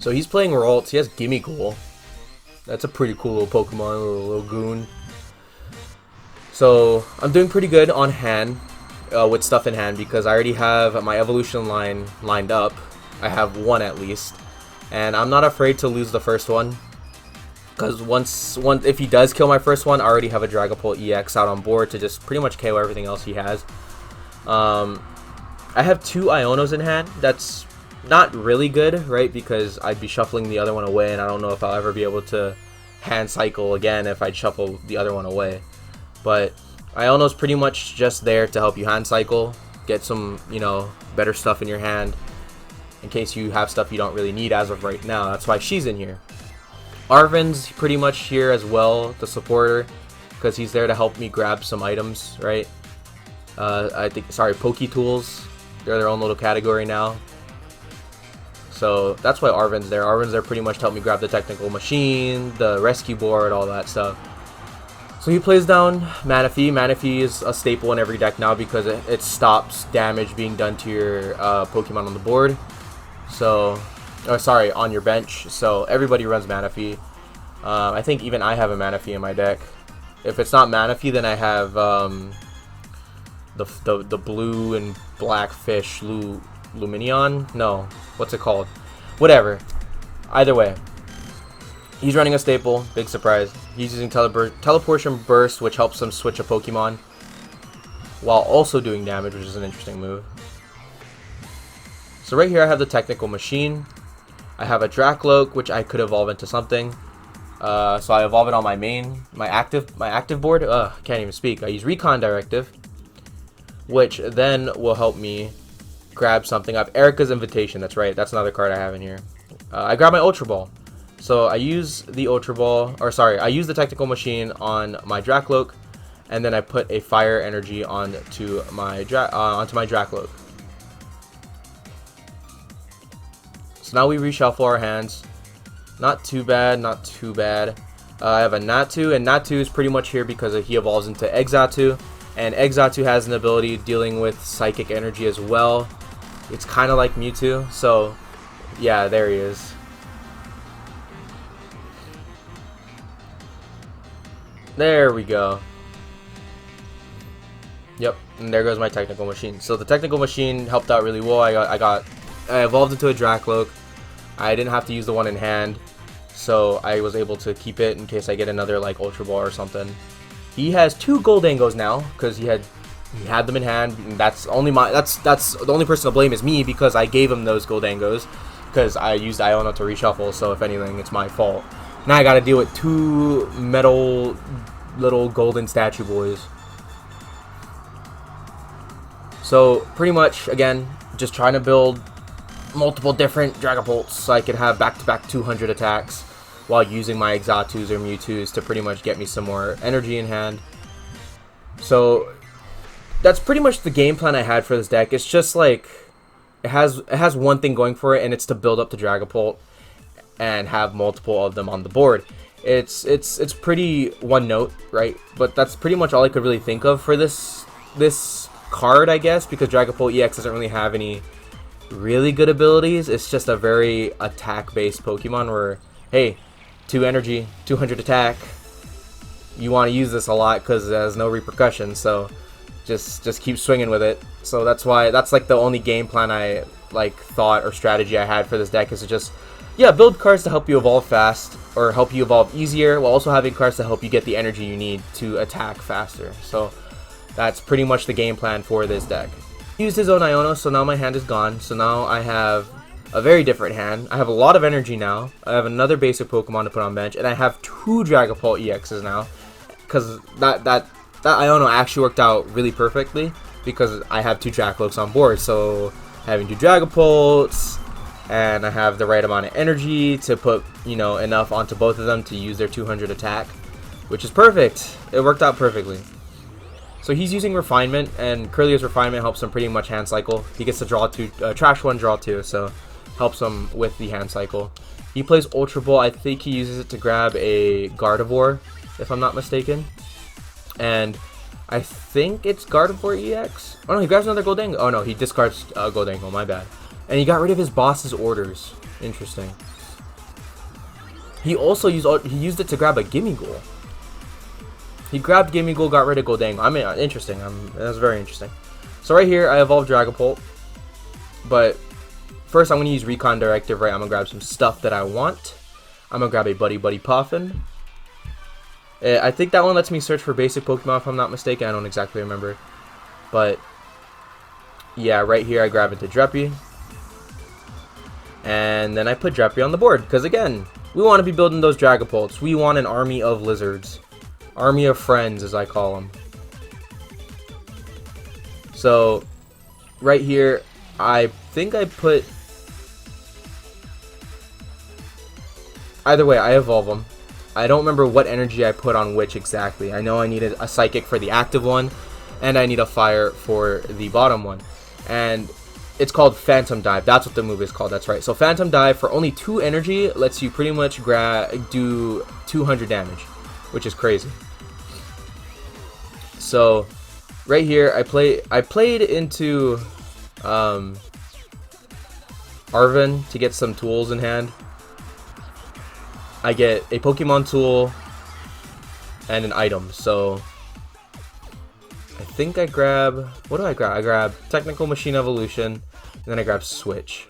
So he's playing Ralts. He has Gimme Ghoul. That's a pretty cool little Pokemon, little goon. So I'm doing pretty good on hand, with stuff in hand, because I already have my evolution line lined up. I have one at least, and I'm not afraid to lose the first one, because if he does kill my first one, I already have a Dragapult EX out on board to just pretty much KO everything else he has. I have 2 Ionos in hand. That's not really good, right? Because I'd be shuffling the other one away, and I don't know if I'll ever be able to hand cycle again if I shuffle the other one away. But Iono's pretty much just there to help you hand cycle, get some, you know, better stuff in your hand in case you have stuff you don't really need as of right now. That's why she's in here. Arven's pretty much here as well, the supporter, because he's there to help me grab some items, right? Poke Tools. They're their own little category now. So that's why Arven's there. Arven's there pretty much to help me grab the technical machine, the rescue board, all that stuff. So he plays down Manaphy. Manaphy is a staple in every deck now because it stops damage being done to your Pokemon on the board. So, on your bench. So everybody runs Manaphy. I think even I have a Manaphy in my deck. If it's not Manaphy, then I have the blue and black fish Luminion. No, what's it called? Whatever. Either way. He's running a staple, big surprise. He's using Teleportation Burst, which helps him switch a Pokemon while also doing damage, which is an interesting move. So right here I have the Technical Machine. I have a Dracloak, which I could evolve into something. So I evolve it on my active board. Can't even speak. I use Recon Directive, which then will help me grab something. I have Erica's Invitation. That's right. That's another card I have in here. I grab my Ultra Ball. So I use the I use the Technical Machine on my Dracloak, and then I put a Fire Energy onto my Dracloak. So now we reshuffle our hands. Not too bad, not too bad. I have a Natu, and Natu is pretty much here because he evolves into Exatu, and Exatu has an ability dealing with Psychic Energy as well. It's kind of like Mewtwo, so yeah, there he is. There we go. Yep, and there goes my Technical Machine. So the Technical Machine helped out really well. I evolved into a Dracloak. I didn't have to use the one in hand, so I was able to keep it in case I get another like Ultra Ball or something. He has 2 Goldangos now because he had them in hand. And that's the only person to blame is me because I gave him those Goldangos because I used Iono to reshuffle. So if anything, it's my fault. Now I gotta deal with 2 metal little golden statue boys. So pretty much, again, just trying to build multiple different Dragapults so I could have back-to-back 200 attacks while using my Exatus or Mewtwo's to pretty much get me some more energy in hand. So that's pretty much the game plan I had for this deck. It's just like it has one thing going for it, and it's to build up the Dragapult and have multiple of them on the board. It's pretty one note, right? But that's pretty much all I could really think of for this card, I guess, because Dragapult EX doesn't really have any really good abilities. It's just a very attack-based Pokemon where, hey, 2 energy, 200 attack. You want to use this a lot because it has no repercussions, so just keep swinging with it. So that's like the only game plan I thought or strategy I had for this deck, is to just build cards to help you evolve fast or help you evolve easier while also having cards to help you get the energy you need to attack faster. So that's pretty much the game plan for this deck. He used his own Iono, so now my hand is gone. So now I have a very different hand. I have a lot of energy now. I have another basic Pokemon to put on bench, and I have 2 Dragapult EXs now because that Iono actually worked out really perfectly because I have 2 Dracloaks on board. So having 2 Dragapults, and I have the right amount of energy to put, enough onto both of them to use their 200 attack, which is perfect. It worked out perfectly. So he's using Refinement, and Curlier's Refinement helps him pretty much hand cycle. He gets to draw 2, trash 1, draw 2, so helps him with the hand cycle. He plays Ultra Ball. I think he uses it to grab a Gardevoir, if I'm not mistaken. And I think it's Gardevoir EX. Oh no, he grabs another Goldango. Oh no, he discards Goldango, my bad. And he got rid of his boss's orders. Interesting. He also used it to grab a Gimmighoul. He grabbed Gimmighoul, got rid of Goldango. I mean, interesting. That's very interesting. So right here, I evolved Dragapult. But first, I'm going to use Recon Directive, right? I'm going to grab some stuff that I want. I'm going to grab a Buddy Buddy Poffin. I think that one lets me search for basic Pokemon, if I'm not mistaken. I don't exactly remember. But, yeah, right here, I grab into Dreppy. And then I put Dreppy on the board. Because, again, we want to be building those Dragapults. We want an army of lizards. Army of friends, as I call them. So, right here, I think I put... Either way, I evolve them. I don't remember what energy I put on which exactly. I know I needed a Psychic for the active one, and I need a Fire for the bottom one. And it's called Phantom Dive. That's what the move is called. That's right. So Phantom Dive for only 2 energy lets you pretty much do 200 damage, which is crazy. So right here, I played into Arven to get some tools in hand. I get a Pokemon tool and an item. So I think I grab, what do I grab? I grab Technical Machine Evolution, and then I grab Switch.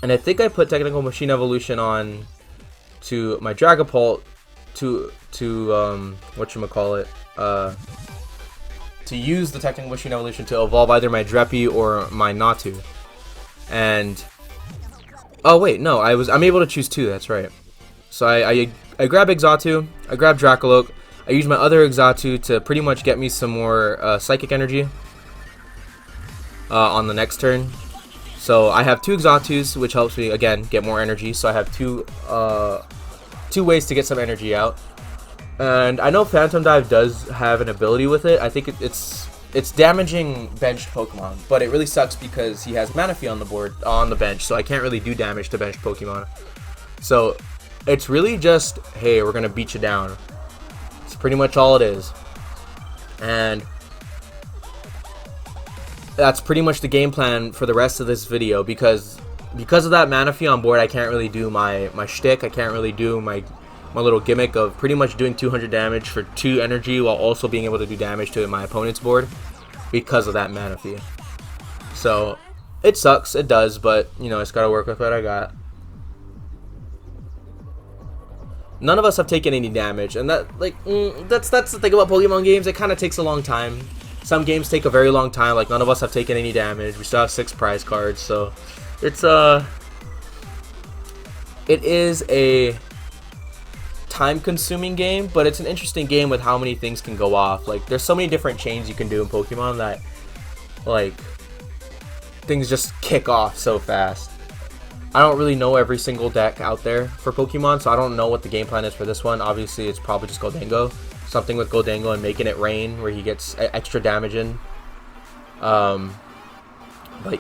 And I think I put Technical Machine Evolution on to my Dragapult to whatchamacallit, to use the Technical Machine Evolution to evolve either my Dreppy or my Natu. And oh wait, no, I'm able to choose 2, that's right. So I grab Exatu, I grab Dracoloak, I use my other Exatu to pretty much get me some more Psychic energy on the next turn. So I have 2 Exatus, which helps me, again, get more energy. So I have two ways to get some energy out. And I know Phantom Dive does have an ability with it. I think it's damaging benched Pokemon, but it really sucks because he has Manaphy on the board, on the bench, so I can't really do damage to benched Pokemon. So it's really just, hey, we're going to beat you down. It's pretty much all it is. And that's pretty much the game plan for the rest of this video, because of that Manaphy on board, I can't really do my shtick. I can't really do my little gimmick of pretty much doing 200 damage for 2 energy while also being able to do damage to my opponent's board because of that Manaphy. So it sucks, it does, but you know, it's gotta work with what I got. None of us have taken any damage, and that that's the thing about Pokemon games. It kind of takes a long time. Some games take a very long time. Like, none of us have taken any damage. We still have 6 prize cards, so it's it is a time-consuming game, but it's an interesting game with how many things can go off. Like, there's so many different chains you can do in Pokemon that, like, things just kick off so fast. I don't really know every single deck out there for Pokemon, so I don't know what the game plan is for this one. Obviously, it's probably just Goldango. Something with Goldango and making it rain where he gets extra damage in. But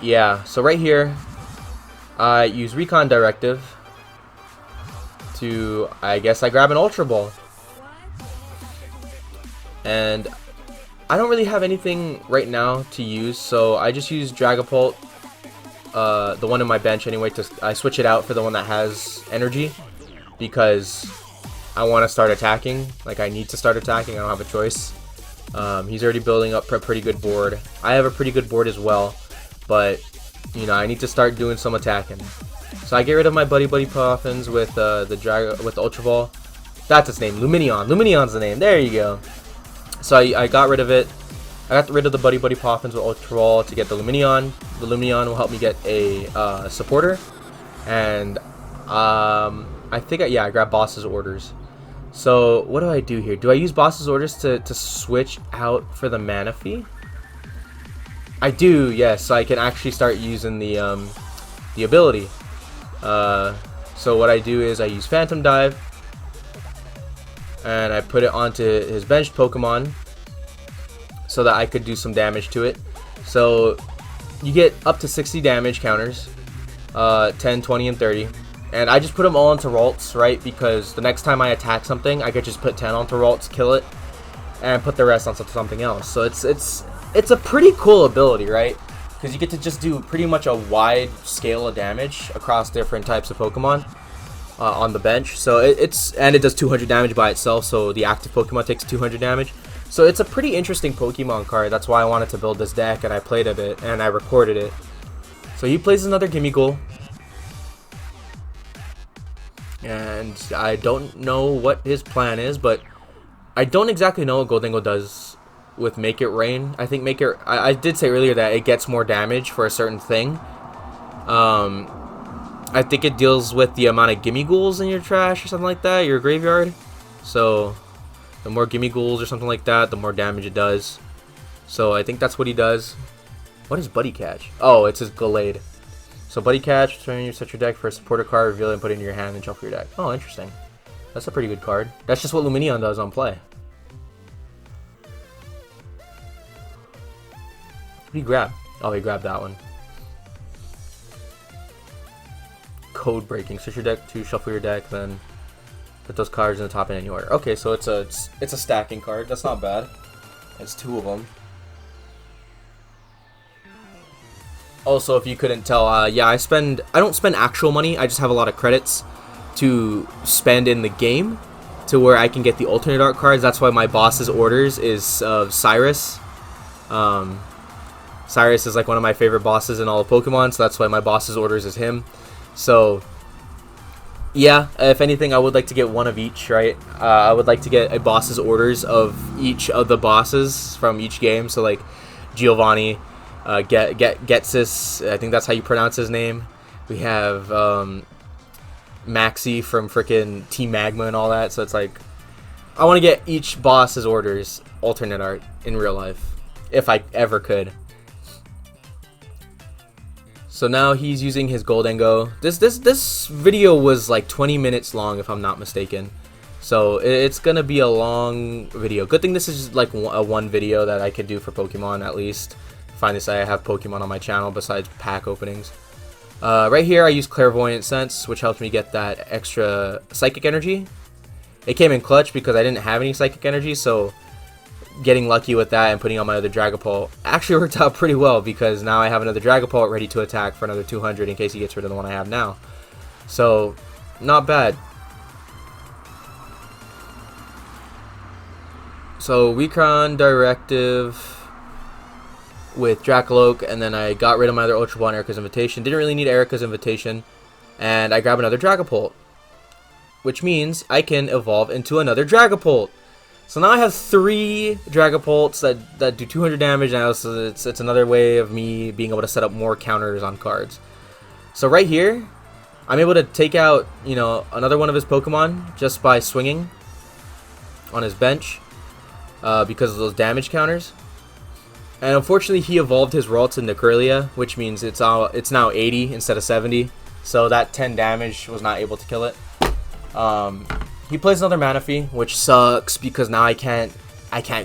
yeah, so right here, I use Recon Directive to, I guess I grab an Ultra Ball. And I don't really have anything right now to use, so I just use Dragapult, the one in my bench anyway, I switch it out for the one that has energy, because I want to start attacking. Like, I need to start attacking, I don't have a choice. He's already building up a pretty good board. I have a pretty good board as well, but, you know, I need to start doing some attacking. So I get rid of my Buddy Buddy Poffins with the Ultra Ball. That's its name, Luminion. Luminion's the name, there you go. So I got rid of it. I got rid of the Buddy Buddy Poffins with Ultra Ball to get the Luminion. The Luminion will help me get a supporter. And I think, I grab Boss's Orders. So what do I do here? Do I use Boss's Orders to switch out for the Manaphy? I do, yes. So I can actually start using the ability. So what I do is I use Phantom Dive, and I put it onto his benched Pokemon so that I could do some damage to it. So you get up to 60 damage counters, 10, 20, and 30. And I just put them all into Ralts, right? Because the next time I attack something, I could just put 10 onto Ralts, kill it, and put the rest onto something else. So it's a pretty cool ability, right? Because you get to just do pretty much a wide scale of damage across different types of Pokemon. on the bench. So and it does 200 damage by itself. So the active Pokemon takes 200 damage. So it's a pretty interesting Pokemon card. That's why I wanted to build this deck, and I played a bit and I recorded it. So he plays another Gimmighoul. And I don't know what his plan is, but I don't exactly know what Gholdengo does with Make It Rain. I think I did say earlier that it gets more damage for a certain thing. I think it deals with the amount of Gimmighouls in your trash or something like that, your graveyard. So the more Gimmighouls or something like that, the more damage it does. So I think that's what he does. What is Buddy Catch? Oh, it's his Gallade. So Buddy Catch, return you set your deck for a supporter card, reveal it and put it in your hand and shuffle your deck. Oh, interesting. That's a pretty good card. That's just what Lumineon does on play. What did he grab? Oh, he grabbed that one. Code breaking. Switch your deck to shuffle your deck, then put those cards in the top in any order. Okay, so it's a stacking card. That's not bad. It's 2 of them. Also, if you couldn't tell, yeah, I don't spend actual money. I just have a lot of credits to spend in the game to where I can get the alternate art cards. That's why my boss's orders is Cyrus. Cyrus is like one of my favorite bosses in all of Pokemon, so that's why my boss's orders is him. So yeah, if anything, I would like to get one of each, right? I would like to get a boss's orders of each of the bosses from each game. So like Giovanni, Getsis, I think that's how you pronounce his name. We have Maxi from frickin' Team Magma and all that. So it's like, I want to get each boss's orders alternate art in real life, if I ever could. So now he's using his Gholdengo. This video was like 20 minutes long, if I'm not mistaken. So it's gonna be a long video. Good thing this is like a one video that I could do for Pokemon at least. Finally say I have Pokemon on my channel besides pack openings. Right here I use Clairvoyant Sense, which helps me get that extra Psychic Energy. It came in clutch because I didn't have any Psychic Energy, so getting lucky with that and putting on my other Dragapult actually worked out pretty well, because now I have another Dragapult ready to attack for another 200 in case he gets rid of the one I have now. So, not bad. So, Weakron Directive with Dracoloak, and then I got rid of my other Ultra Ball and Erica's Invitation. Didn't really need Erica's Invitation, and I grab another Dragapult, which means I can evolve into another Dragapult. So now I have 3 Dragapults that do 200 damage now, so it's another way of me being able to set up more counters on cards. So right here, I'm able to take out, you know, another one of his Pokemon just by swinging on his bench because of those damage counters. And unfortunately, he evolved his Ralts into Kirlia, which means it's now 80 instead of 70. So that 10 damage was not able to kill it. He plays another Manaphy, which sucks because now I can't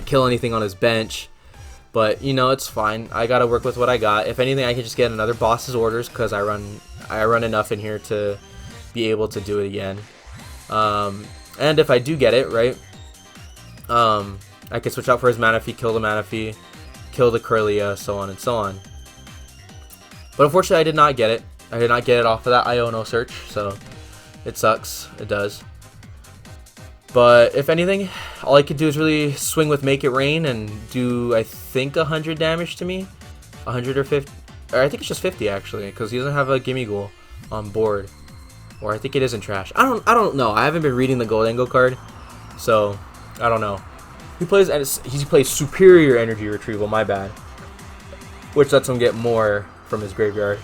kill anything on his bench. But you know, it's fine. I gotta work with what I got. If anything, I can just get another boss's orders because I run enough in here to be able to do it again. And if I do get it right, I can switch out for his Manaphy, kill the Manaphy, kill the Kirlia, so on and so on. But unfortunately, I did not get it. I did not get it off of that Iono search, so it sucks. It does. But if anything, all I could do is really swing with Make It Rain and do, I think, 100 damage to me. 100 or 50. Or I think it's just 50 actually, because he doesn't have a Gimmighoul on board. Or I think it is in trash. I don't know. I haven't been reading the Gholdengo card, so I don't know. He plays Superior Energy Retrieval, my bad. Which lets him get more from his graveyard.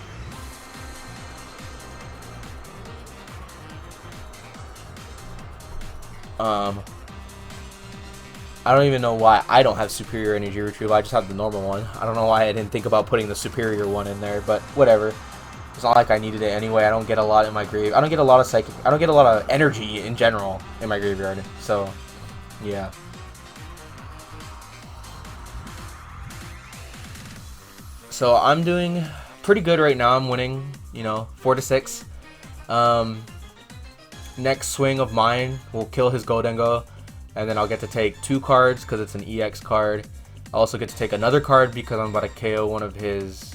I don't even know why I don't have Superior Energy Retrieval. I just have the normal one. I don't know why I didn't think about putting the Superior one in there, but whatever. It's not like I needed it anyway. I don't get a lot in my grave. I don't get a lot of psychic. I don't get a lot of energy in general in my graveyard. So, yeah. So I'm doing pretty good right now. I'm winning, you know, 4-6. Next swing of mine will kill his Gholdengo, and then I'll get to take 2 cards because it's an EX card. I also get to take another card because I'm about to KO one of his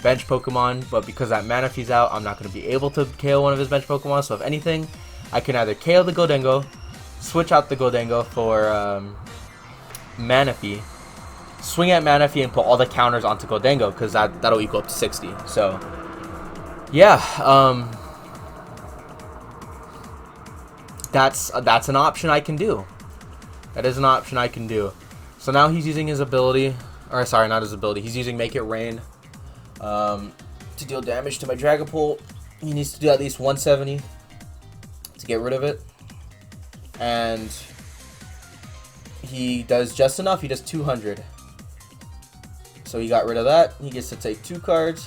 bench Pokemon, but because that Manaphy's out, I'm not going to be able to KO one of his bench Pokemon, so if anything, I can either KO the Goldengo, switch out the Goldengo for Manaphy, swing at Manaphy and put all the counters onto Goldengo, because that'll equal up to 60. So yeah, that's an option I can do. That is an option I can do. So now he's using his ability, or sorry, not his ability. He's using Make It Rain to deal damage to my Dragapult. He needs to do at least 170 to get rid of it, and he does just enough. He does 200. So he got rid of that. He gets to take 2 cards,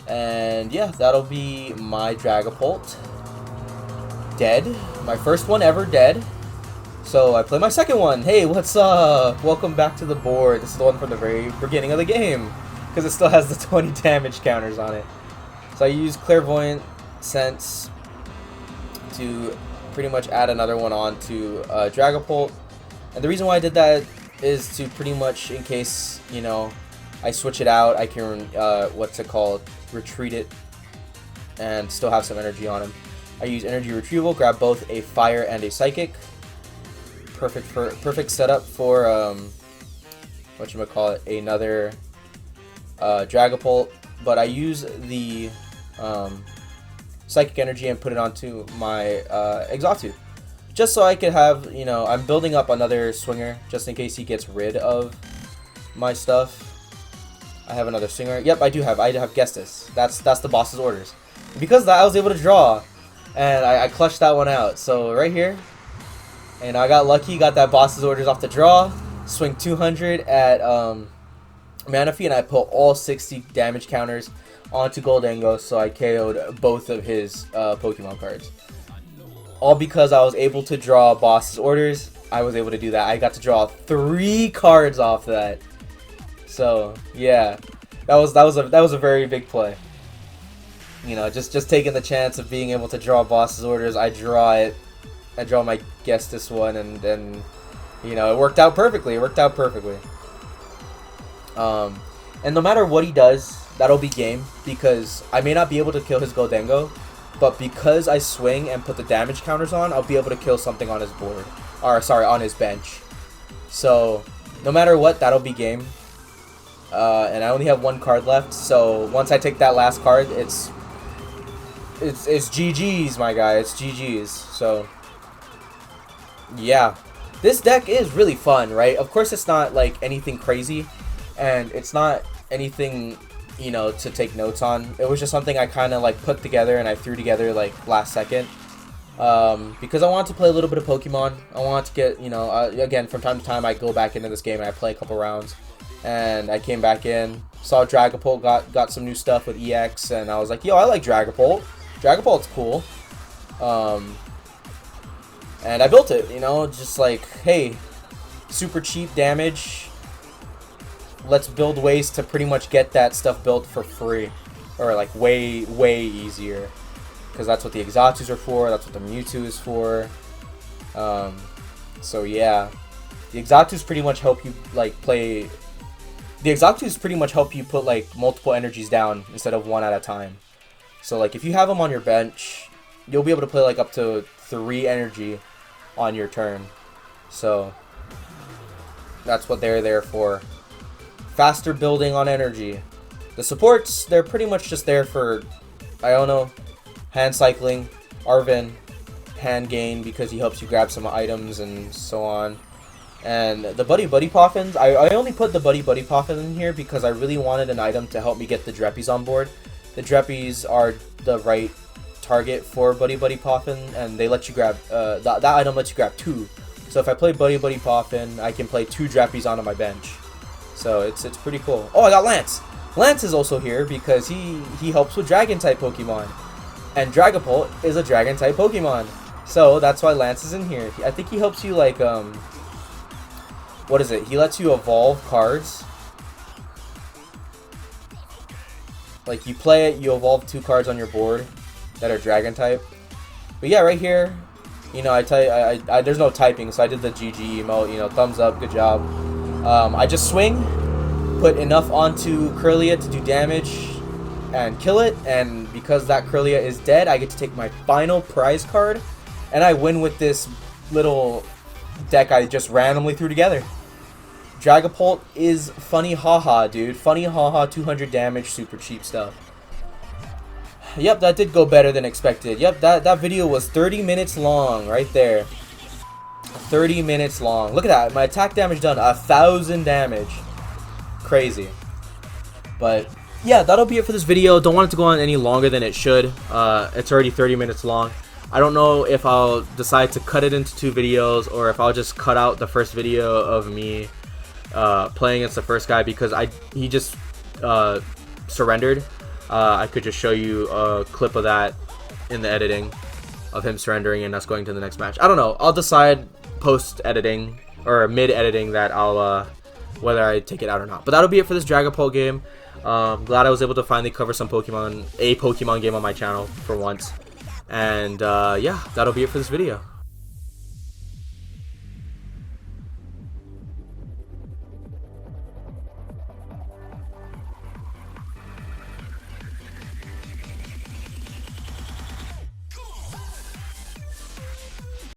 and yeah, that'll be my Dragapult dead. My first one ever dead. So I play my second one. Hey, what's up? Welcome back to the board. This is the one from the very beginning of the game, because it still has the 20 damage counters on it. So I use Clairvoyant Sense to pretty much add another one on to Dragapult. And the reason why I did that is to pretty much, in case, you know, I switch it out, I can, what's it called, retreat it and still have some energy on him. I use Energy Retrieval, grab both a Fire and a Psychic. Perfect setup for whatchamacallit, another Dragapult, but I use the Psychic Energy and put it onto my Exatu, just so I could have, you know, I'm building up another Swinger just in case he gets rid of my stuff. I have another Swinger. Yep, I have Gestus. That's the boss's orders. Because of that, I was able to draw, and I clutched that one out. So right here. And I got lucky, got that boss's orders off the draw, swing 200 at Manaphy, and I put all 60 damage counters onto Goldengo, so I KO'd both of his Pokemon cards. All because I was able to draw boss's orders. I was able to do that. I got to draw 3 cards off that. So yeah, that was a very big play. You know, just taking the chance of being able to draw boss's orders. I draw it. I draw my Gestus one, and then, you know, it worked out perfectly. And no matter what he does, that'll be game, because I may not be able to kill his Goldengo, but because I swing and put the damage counters on, I'll be able to kill something on his board, or sorry, on his bench. So no matter what, that'll be game. And I only have 1 card left, so once I take that last card, it's GG's, my guy. It's GG's. So yeah, this deck is really fun, right? Of course, it's not like anything crazy, and it's not anything, you know, to take notes on. It was just something I kind of like put together and I threw together like last second, because I wanted to play a little bit of Pokemon. I wanted to get, you know, again, from time to time I go back into this game and I play a couple rounds, and I came back in, saw Dragapult got some new stuff with EX, and I was like, yo, I like Dragapult. Dragapult's cool. And I built it, you know, just like, hey, super cheap damage. Let's build ways to pretty much get that stuff built for free. Or like way easier. Because that's what the Exatus are for, that's what the Mewtwo is for. So yeah. The Exatus pretty much help you like play... The Exatus pretty much help you put like multiple energies down instead of 1 at a time. So like if you have them on your bench, you'll be able to play like up to 3 energy on your turn. So that's what they're there for. Faster building on energy. The supports, they're pretty much just there for, I don't know, hand cycling, Arven, hand gain because he helps you grab some items and so on. And the Buddy Poffins, I only put the Buddy Poffin in here because I really wanted an item to help me get the Dreppies on board. The Dreppies are the right target for Buddy Poffin, and they let you grab, that item lets you grab 2. So if I play Buddy Poffin, I can play 2 Dreppies onto my bench. So it's pretty cool. Oh, I got Lance! Lance is also here because he helps with Dragon-type Pokemon. And Dragapult is a Dragon-type Pokemon. So that's why Lance is in here. I think he helps you, like, what is it? He lets you evolve cards. Like, you play it, you evolve 2 cards on your board that are Dragon-type. But yeah, right here, you know, there's no typing, so I did the GG emote, you know, thumbs up, good job. I just swing, put enough onto Curlia to do damage, and kill it, and because that Kirlia is dead, I get to take my final prize card, and I win with this little deck I just randomly threw together. Dragapult is funny haha, dude. Funny haha, 200 damage, super cheap stuff. Yep, that did go better than expected. Yep, that video was 30 minutes long right there. 30 minutes long. Look at that. My attack damage done 1,000 damage. Crazy. But yeah, that'll be it for this video. Don't want it to go on any longer than it should. It's already 30 minutes long. I don't know if I'll decide to cut it into 2 videos or if I'll just cut out the first video of me playing against the first guy, because he just surrendered. I could just show you a clip of that in the editing of him surrendering and us going to the next match. I don't know. I'll decide post-editing or mid-editing that I'll whether I take it out or not. But that'll be it for this Dragapult game. Glad I was able to finally cover some Pokemon game on my channel for once. And yeah, that'll be it for this video.